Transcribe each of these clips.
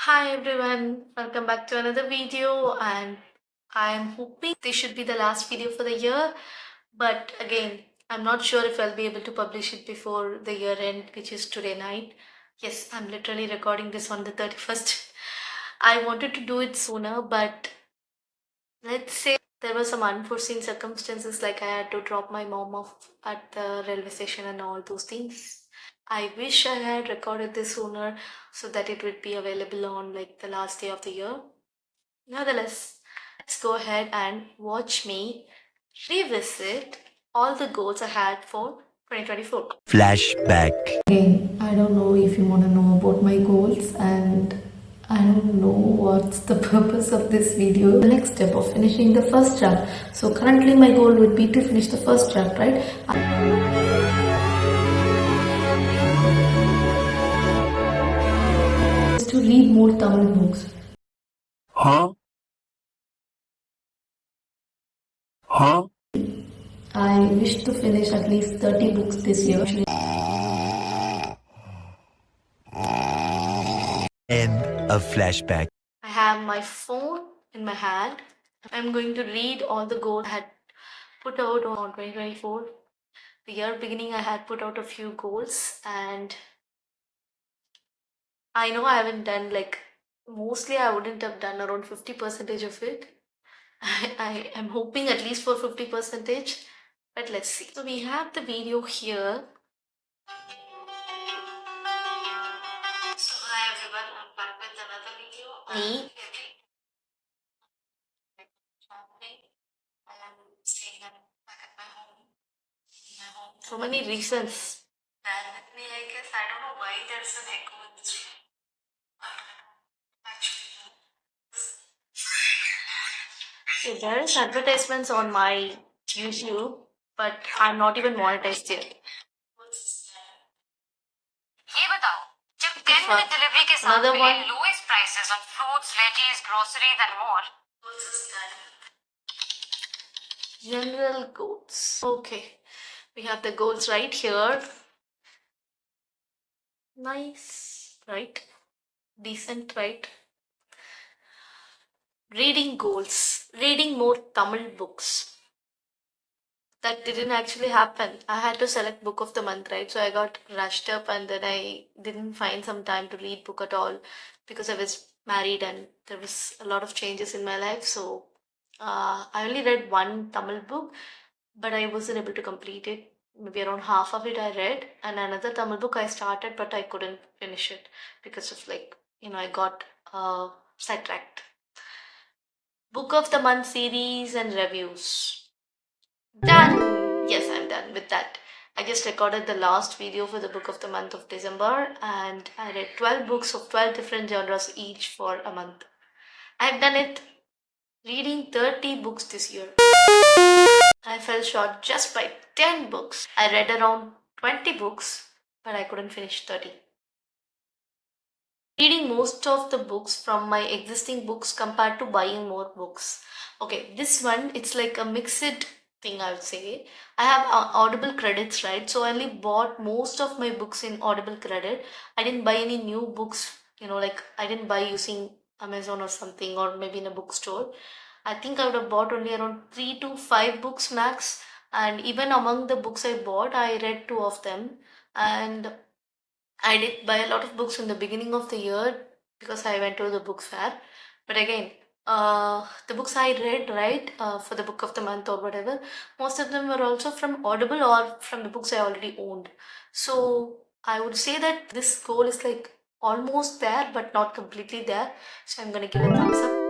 Hi everyone, welcome back to another video, and I'm hoping this should be the last video for the year, but again, I'm not sure if I'll be able to publish it before the year end, which is today night. Yes, I'm literally recording this on the 31st. I wanted to do it sooner, but let's say there were some unforeseen circumstances, like I had to drop my mom off at the railway station and all those things. I wish I had recorded this sooner so that it would be available on like the last day of the year. Nevertheless, let's go ahead and watch me revisit all the goals I had for 2024. Flashback. Again, I don't know if you want to know about my goals, and I don't know what's the purpose of this video. The next step of finishing the first draft. So currently my goal would be to finish the first draft, right? Is to read more Tamil books. Huh? Huh? I wish to finish at least 30 books this year. End of flashback. I have my phone in my hand. I'm going to read all the goals I had put out on 2024. The year beginning, I had put out a few goals, and I know I haven't done like mostly, I wouldn't have done around 50% of it. I am hoping at least for 50%, but let's see. So we have the video here. So hi everyone, I'm back with another video. Me. I am staying back at my home. So many reasons. Bear with me, I guess. I don't know why there's an echo in this room. Actually, okay, there is advertisements on my YouTube, but I'm not even monetized yet. ये बताओ जब 10 minute delivery के साथ Another मिले one. lowest prices on fruits, veggies, groceries and more. General goals. Okay, we have the goals right here. Nice, right? Decent, right? Reading goals. Reading more Tamil books. That didn't actually happen. I had to select book of the month, right? So I got rushed up, and then I didn't find some time to read book at all because I was married and there was a lot of changes in my life. So I only read one Tamil book, but I wasn't able to complete it. Maybe around half of it I read, and another Tamil book I started, but I couldn't finish it because of I got sidetracked. Book of the month series and reviews. Done! Yes, I'm done with that. I just recorded the last video for the book of the month of December, and I read 12 books of 12 different genres each for a month. I've done it. Reading 30 books this year. I fell short just by 10 books. I read around 20 books, but I couldn't finish 30. Reading most of the books from my existing books compared to buying more books. Okay, this one, it's like a mixed thing, I would say. I have Audible credits, right? So I only bought most of my books in Audible credit. I didn't buy any new books, like I didn't buy using Amazon or something, or maybe in a bookstore. I think I would have bought only around 3 to 5 books max. And even among the books I bought, I read two of them. And I did buy a lot of books in the beginning of the year because I went to the book fair. But again, the books I read, right, for the book of the month or whatever, most of them were also from Audible or from the books I already owned. So I would say that this goal is like almost there, but not completely there. So I'm going to give a thumbs up.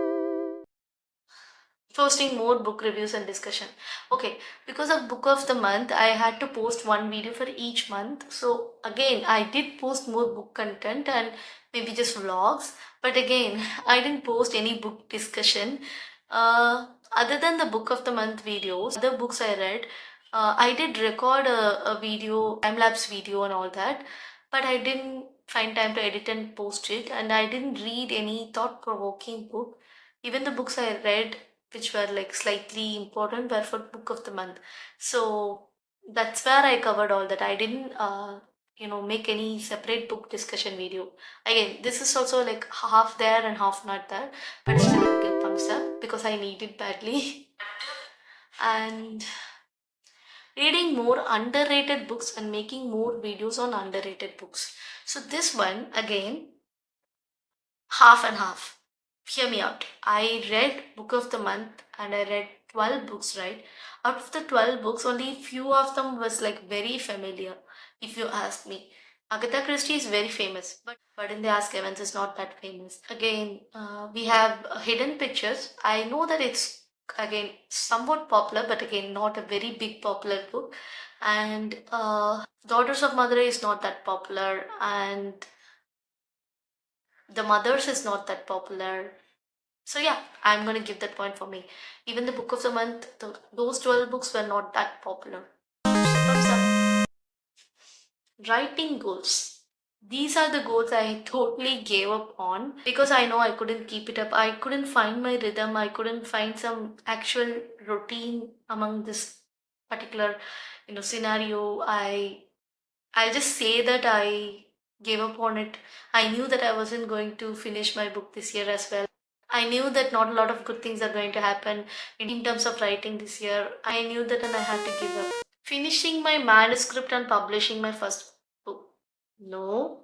Posting more book reviews and discussion. Okay, because of book of the month, I had to post one video for each month. So again, I did post more book content and maybe just vlogs, but again, I didn't post any book discussion. Other than the book of the month videos, other books I read, I did record a video, time lapse video and all that, but I didn't find time to edit and post it, and I didn't read any thought provoking book. Even the books I read which were like slightly important were for book of the month. So that's where I covered all that. I didn't make any separate book discussion video. Again, this is also like half there and half not there, but still I'll give thumbs up because I need it badly. And reading more underrated books and making more videos on underrated books. So this one again, half and half. Hear me out. I read book of the month and I read 12 books, right? Out of the 12 books, only few of them was like very familiar, if you ask me. Agatha Christie is very famous, but in the Ask Evans is not that famous. Again, we have Hidden Pictures. I know that it's again somewhat popular, but again not a very big popular book. And Daughters of Madurai is not that popular, and The Mothers is not that popular. So yeah, I'm gonna give that point for me. Even the book of the month, those 12 books were not that popular. So thumbs up. Writing goals. These are the goals I totally gave up on because I know I couldn't keep it up. I couldn't find my rhythm. I couldn't find some actual routine among this particular, scenario. I'll just say that I gave up on it. I knew that I wasn't going to finish my book this year as well. I knew that not a lot of good things are going to happen in terms of writing this year. I knew that and I had to give up. Finishing my manuscript and publishing my first book. No.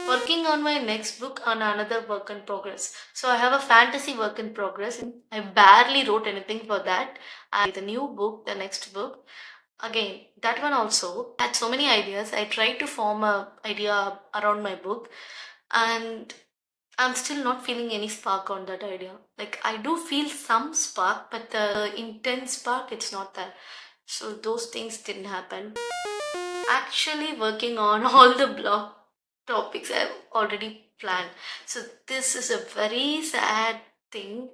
Working on my next book on another work in progress. So I have a fantasy work in progress. I barely wrote anything for that. And the new book, the next book, again, that one also had so many ideas. I tried to form a idea around my book, and I'm still not feeling any spark on that idea. Like I do feel some spark, but the intense spark, it's not there. So those things didn't happen. Actually working on all the blog topics I've already planned. So this is a very sad thing.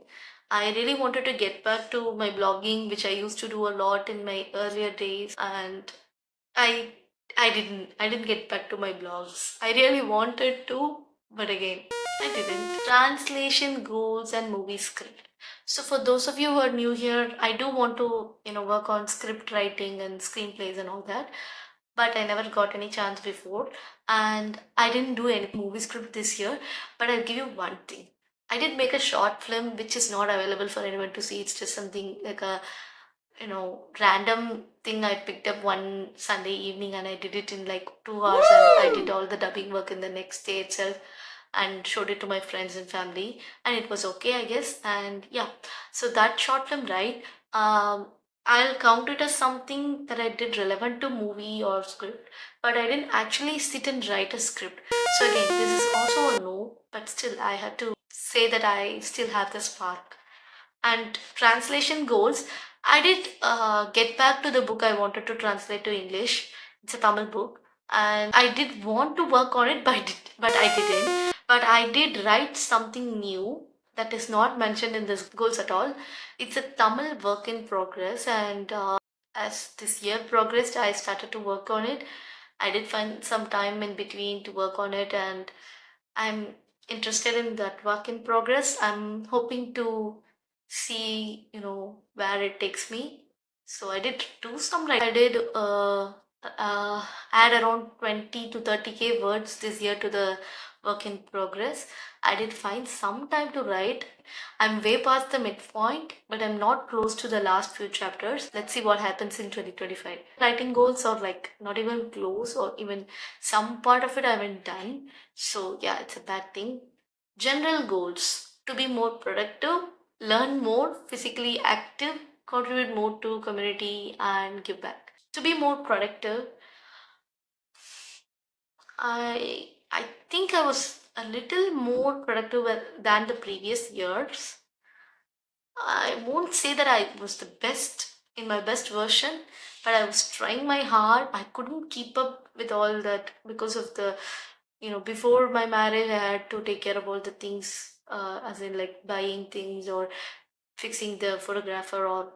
I really wanted to get back to my blogging, which I used to do a lot in my earlier days, and I I didn't get back to my blogs. I really wanted to, but again, I didn't. Translation goals and movie script. So for those of you who are new here, I do want to, work on script writing and screenplays and all that, but I never got any chance before, and I didn't do any movie script this year. But I'll give you one thing. I did make a short film which is not available for anyone to see. It's just something like a random thing I picked up one Sunday evening, and I did it in like 2 hours. And I did all the dubbing work in the next day itself and showed it to my friends and family, and it was okay, I guess. And yeah, so that short film, right? I'll count it as something that I did relevant to movie or script, but I didn't actually sit and write a script. So again, this is also a no, but still I had to say that I still have the spark. And translation goals, I did get back to the book I wanted to translate to English. It's a Tamil book, and I did want to work on it, but I didn't. But I did write something new that is not mentioned in this goals at all. It's a Tamil work in progress, and as this year progressed, I started to work on it. I did find some time in between to work on it, and I'm interested in that work in progress. I'm hoping to see, where it takes me. So I did do some writing. I did add around 20 to 30K words this year to the work in progress. I did find some time to write. I'm way past the midpoint, but I'm not close to the last few chapters. Let's see what happens in 2025. Writing goals are like not even close, or even some part of it I haven't done. So yeah, it's a bad thing. General goals: to be more productive, learn more, physically active, contribute more to community, and give back. To be more productive, I think I was a little more productive than the previous years. I won't say that I was the best in my best version, but I was trying my hard. I couldn't keep up with all that because of the, before my marriage, I had to take care of all the things, as in like buying things or fixing the photographer, or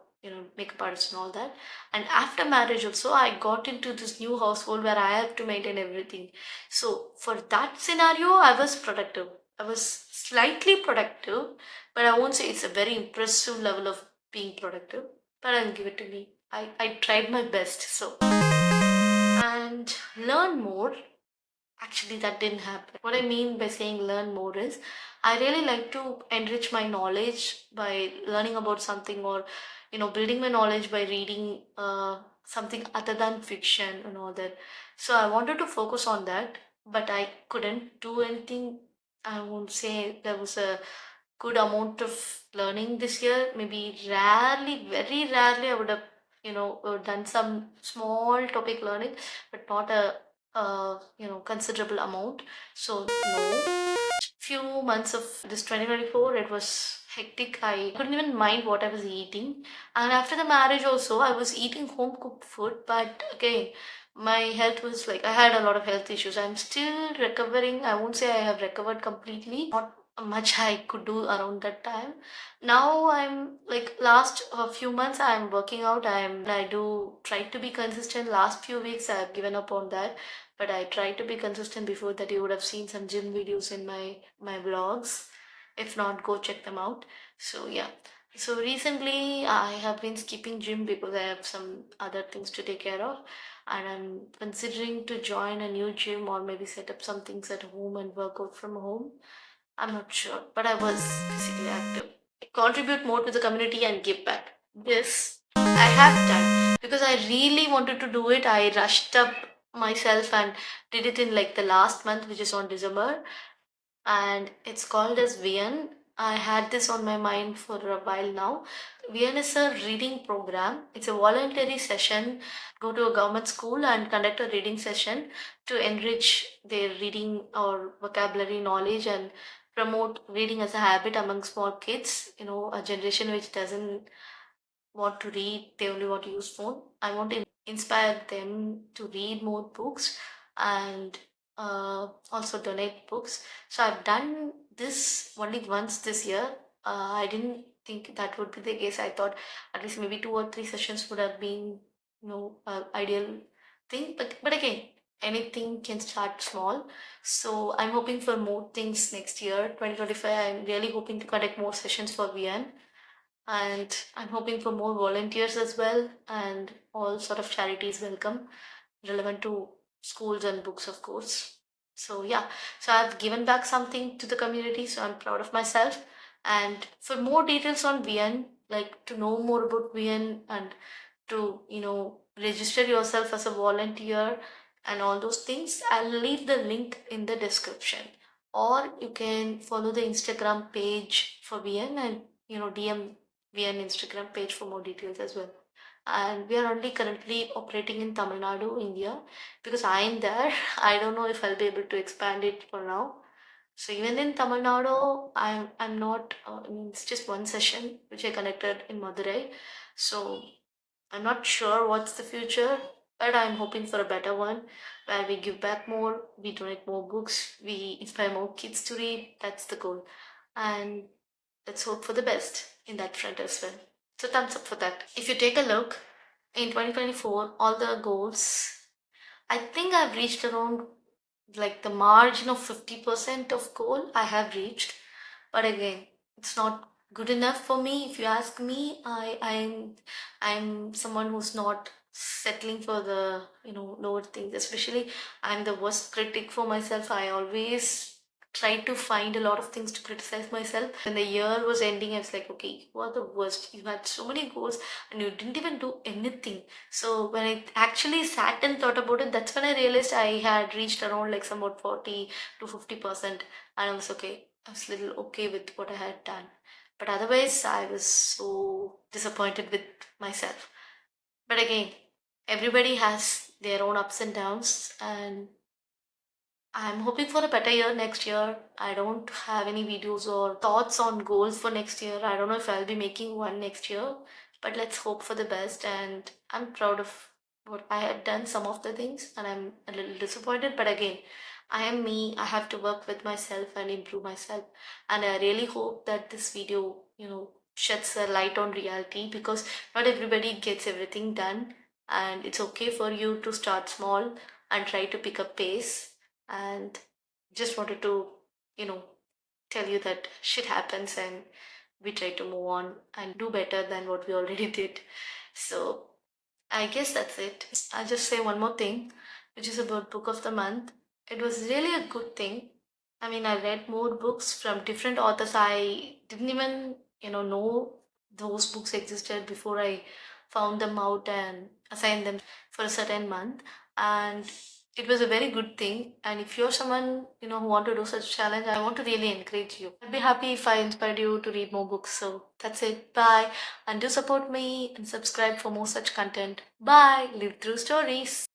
makeup artist and all that. And after marriage also, I got into this new household where I have to maintain everything. So for that scenario, I was productive. I was slightly productive, but I won't say it's a very impressive level of being productive. But I'll give it to me. I tried my best. So and learn more. Actually, that didn't happen. What I mean by saying learn more is I really like to enrich my knowledge by learning about something, or building my knowledge by reading something other than fiction and all that. So I wanted to focus on that, but I couldn't do anything. I won't say there was a good amount of learning this year. Maybe rarely, very rarely, I would have done some small topic learning, but not a considerable amount. So no, few months of this 2024, it was hectic. I couldn't even mind what I was eating. And after the marriage also, I was eating home cooked food, but again, my health was like, I had a lot of health issues. I'm still recovering. I won't say I have recovered completely. Not much I could do around that time. Now I'm like, last few months I'm working out. I do try to be consistent. Last few weeks I've given up on that, but I try to be consistent. Before that, you would have seen some gym videos in my vlogs. If not, go check them out. So yeah. So recently I have been skipping gym because I have some other things to take care of, and I'm considering to join a new gym, or maybe set up some things at home and work out from home. I'm not sure, but I was physically active. Contribute more to the community and give back. This I have done because I really wanted to do it. I rushed up myself and did it in like the last month, which is on December, and it's called as VN. I had this on my mind for a while now. VN is a reading program. It's a voluntary session. Go to a government school and conduct a reading session to enrich their reading or vocabulary knowledge and promote reading as a habit among small kids. A generation which doesn't want to read, they only want to use phone. I want to inspire them to read more books and also donate books. So I've done this only once this year. I didn't think that would be the case. I thought at least maybe 2 or 3 sessions would have been ideal thing. But again, anything can start small. So I'm hoping for more things next year, 2025. I'm really hoping to conduct more sessions for VN, and I'm hoping for more volunteers as well, and all sort of charities welcome, relevant to schools and books, of course. So yeah, so I've given back something to the community, so I'm proud of myself. And for more details on VN, like to know more about VN and to register yourself as a volunteer and all those things, I'll leave the link in the description, or you can follow the Instagram page for VN, and DM VN Instagram page for more details as well. And we are only currently operating in Tamil Nadu, India, because I am there. I don't know if I'll be able to expand it for now. So even in Tamil Nadu, I'm not. I mean, it's just one session which I conducted in Madurai. So I'm not sure what's the future, but I'm hoping for a better one where we give back more, we donate more books, we inspire more kids to read. That's the goal. And let's hope for the best in that front as well. So, thumbs up for that. If you take a look in 2024, all the goals, I think I've reached around like the margin of 50% of goal I have reached. But again, it's not good enough for me. If you ask me, I'm someone who's not settling for the lower things. Especially, I'm the worst critic for myself. I always try to find a lot of things to criticize myself. When the year was ending, I was like, okay, you are the worst. You had so many goals and you didn't even do anything. So when I actually sat and thought about it, that's when I realized I had reached around like somewhat 40 to 50%, and I was okay. I was a little okay with what I had done. But otherwise, I was so disappointed with myself. But again, everybody has their own ups and downs, and I'm hoping for a better year next year. I don't have any videos or thoughts on goals for next year. I don't know if I'll be making one next year, but let's hope for the best. And I'm proud of what I had done, some of the things, and I'm a little disappointed. But again, I am me. I have to work with myself and improve myself. And I really hope that this video, sheds a light on reality, because not everybody gets everything done. And it's okay for you to start small and try to pick up pace. And just wanted to you know tell you that shit happens, and we try to move on and do better than what we already did. So I guess that's it. I'll just say one more thing, which is about Book of the Month. It was really a good thing. I mean, I read more books from different authors. I didn't even, know those books existed before I found them out and assigned them for a certain month. And it was a very good thing. And if you're someone, who want to do such challenge, I want to really encourage you. I'd be happy if I inspired you to read more books. So that's it. Bye. And do support me and subscribe for more such content. Bye. Live through stories.